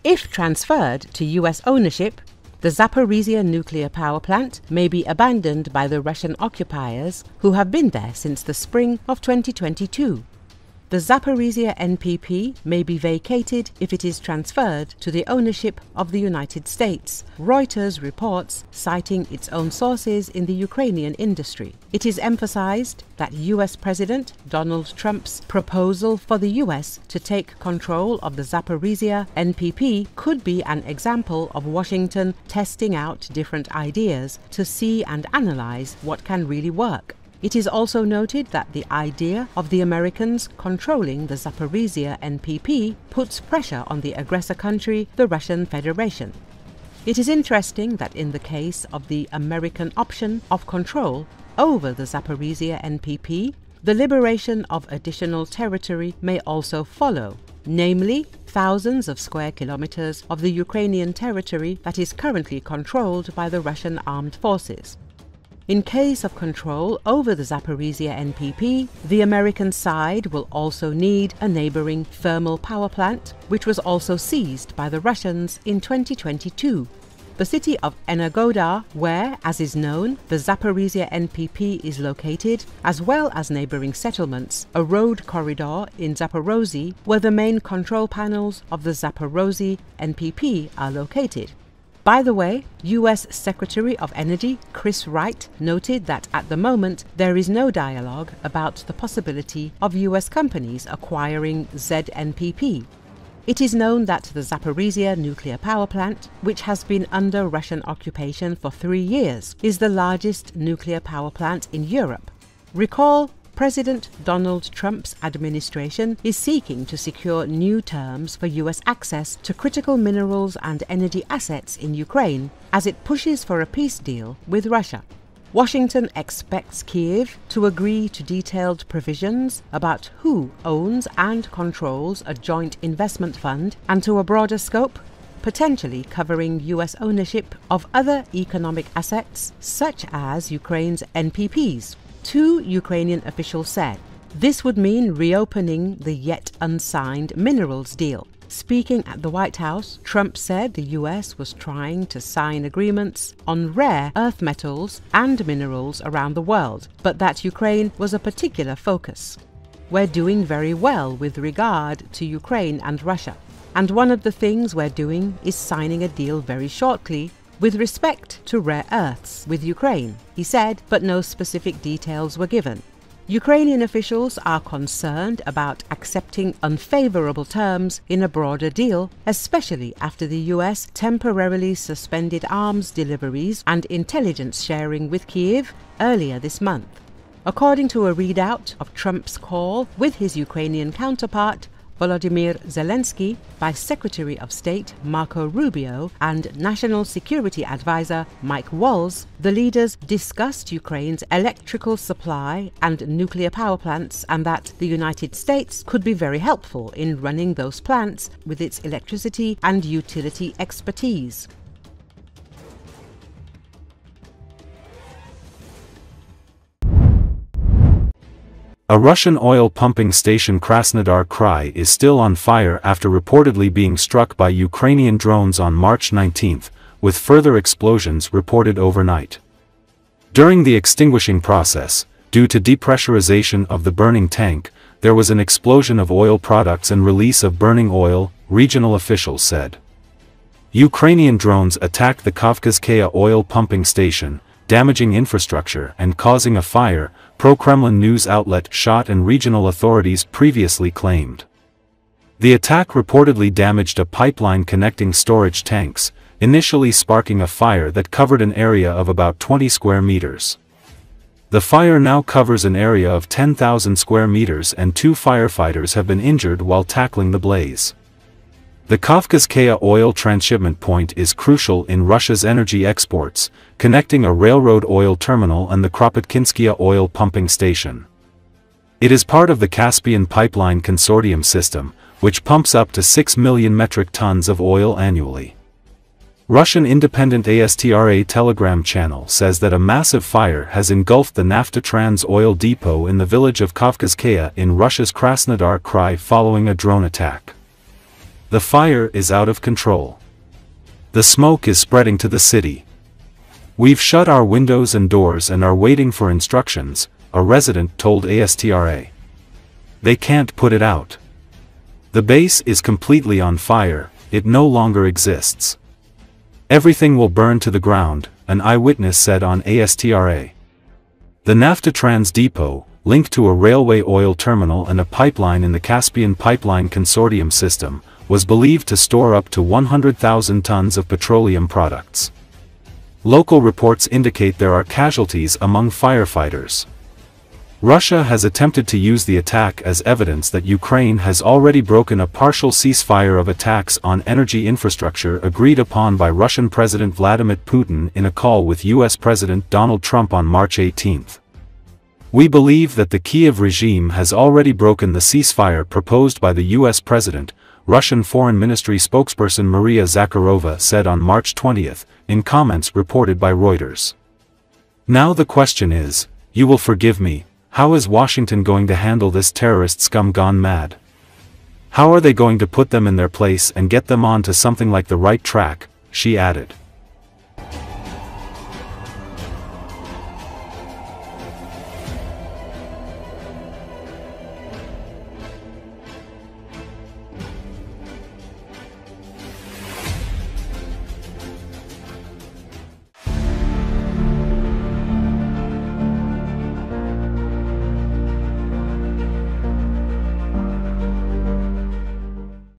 If transferred to US ownership, the Zaporizhzhia nuclear power plant may be abandoned by the Russian occupiers who have been there since the spring of 2022. The Zaporizhzhia NPP may be vacated if it is transferred to the ownership of the United States, Reuters reports, citing its own sources in the Ukrainian industry. It is emphasized that US President Donald Trump's proposal for the US to take control of the Zaporizhzhia NPP could be an example of Washington testing out different ideas to see and analyze what can really work. It is also noted that the idea of the Americans controlling the Zaporizhzhia NPP puts pressure on the aggressor country, the Russian Federation. It is interesting that in the case of the American option of control over the Zaporizhzhia NPP, the liberation of additional territory may also follow, namely thousands of square kilometers of the Ukrainian territory that is currently controlled by the Russian armed forces. In case of control over the Zaporizhzhia NPP, the American side will also need a neighboring thermal power plant, which was also seized by the Russians in 2022. The city of Energodar, where, as is known, the Zaporizhzhia NPP is located, as well as neighboring settlements, a road corridor in Zaporozhye, where the main control panels of the Zaporozhye NPP are located. By the way, US Secretary of Energy Chris Wright noted that at the moment there is no dialogue about the possibility of US companies acquiring ZNPP. It is known that the Zaporizhzhia nuclear power plant, which has been under Russian occupation for 3 years, is the largest nuclear power plant in Europe. Recall, President Donald Trump's administration is seeking to secure new terms for US access to critical minerals and energy assets in Ukraine as it pushes for a peace deal with Russia. Washington expects Kyiv to agree to detailed provisions about who owns and controls a joint investment fund and to a broader scope, potentially covering US ownership of other economic assets such as Ukraine's NPPs. 2 Ukrainian officials said. This would mean reopening the yet unsigned minerals deal. Speaking at the White House, Trump said the US was trying to sign agreements on rare earth metals and minerals around the world, but that Ukraine was a particular focus. We're doing very well with regard to Ukraine and Russia, and one of the things we're doing is signing a deal very shortly with respect to rare earths with Ukraine, he said, but no specific details were given. Ukrainian officials are concerned about accepting unfavorable terms in a broader deal, especially after the US temporarily suspended arms deliveries and intelligence sharing with Kyiv earlier this month. According to a readout of Trump's call with his Ukrainian counterpart, Volodymyr Zelensky, by Secretary of State Marco Rubio and National Security Advisor Mike Waltz, the leaders discussed Ukraine's electrical supply and nuclear power plants and that the United States could be very helpful in running those plants with its electricity and utility expertise. A Russian oil pumping station Krasnodar Krai is still on fire after reportedly being struck by Ukrainian drones on March 19, with further explosions reported overnight. During the extinguishing process, due to depressurization of the burning tank, there was an explosion of oil products and release of burning oil, regional officials said. Ukrainian drones attacked the Kavkazskaya oil pumping station, damaging infrastructure and causing a fire, pro-Kremlin news outlet SHOT and regional authorities previously claimed. The attack reportedly damaged a pipeline connecting storage tanks, initially sparking a fire that covered an area of about 20 square meters. The fire now covers an area of 10,000 square meters and 2 firefighters have been injured while tackling the blaze. The Kavkazskaya oil transshipment point is crucial in Russia's energy exports, connecting a railroad oil terminal and the Kropotkinskaya oil pumping station. It is part of the Caspian Pipeline Consortium system, which pumps up to 6 million metric tons of oil annually. Russian independent ASTRA Telegram channel says that a massive fire has engulfed the Naftatrans oil depot in the village of Kavkazskaya in Russia's Krasnodar Krai following a drone attack. The fire is out of control. The smoke is spreading to the city. We've shut our windows and doors and are waiting for instructions, a resident told ASTRA. They can't put it out. The base is completely on fire, it no longer exists. Everything will burn to the ground, an eyewitness said on ASTRA. The Naftatrans depot, linked to a railway oil terminal and a pipeline in the Caspian Pipeline Consortium system, was believed to store up to 100,000 tons of petroleum products. Local reports indicate there are casualties among firefighters. Russia has attempted to use the attack as evidence that Ukraine has already broken a partial ceasefire of attacks on energy infrastructure agreed upon by Russian President Vladimir Putin in a call with US President Donald Trump on March 18. We believe that the Kiev regime has already broken the ceasefire proposed by the US President, Russian Foreign Ministry spokesperson Maria Zakharova said on March 20, in comments reported by Reuters. Now the question is, you will forgive me, how is Washington going to handle this terrorist scum gone mad? How are they going to put them in their place and get them on to something like the right track, she added.